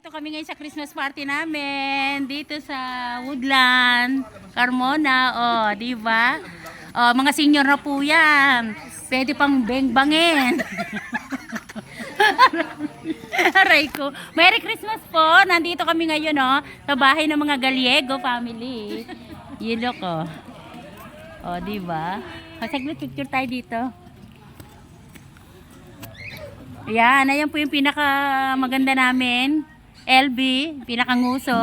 Ito kami ngayon sa Christmas party namin dito sa Woodland, Carmona. Oh, di ba? Oh, mga senior na po 'yan. Pwede pang bengbangin. Aray ko. Merry Christmas po. Nandito kami ngayon, oh, sa bahay ng mga Gallego family. Yelo ko. Oh, di ba? Saglit picture tayo dito. Ayan, ayan po yung pinaka maganda namin. LB, pinakanguso.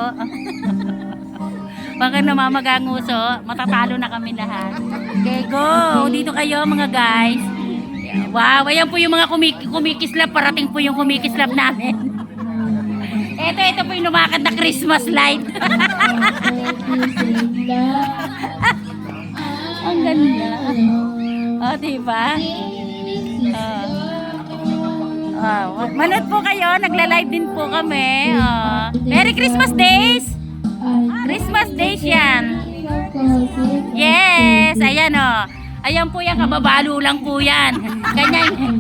Baka namamaganguso, matatalo na kami lahat. Okay, go! Dito kayo mga guys. Wow, ayan po yung mga kumikislap. Parating po yung kumikislap namin. Ito po yung lumakad na Christmas light. Ang ganda. Oh, diba? Manood po kayo, nagla-live din po kami. Merry Christmas Days! Christmas Days yan. Yes, ayan o. Ayan po yan, kababalo lang po yan. Ganyan.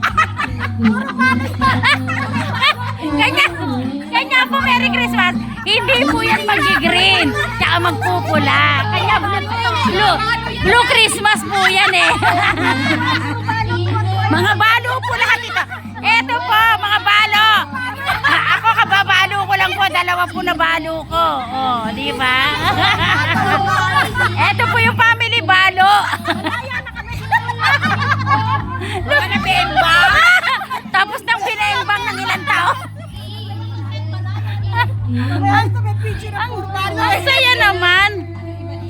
Ganyan po Merry Christmas. Hindi po yan mag-green, tsaka magpupula. Kanya blue Christmas po yan eh. Mga balo po lahat ito. Eto po, mga balo. Ako kababalo ko lang po, dalawa po na balo ko. Oh, di ba? Eto po yung family balo. Mga nabengbang. Tapos nang binengbang ng ilang tao. Ang saya naman.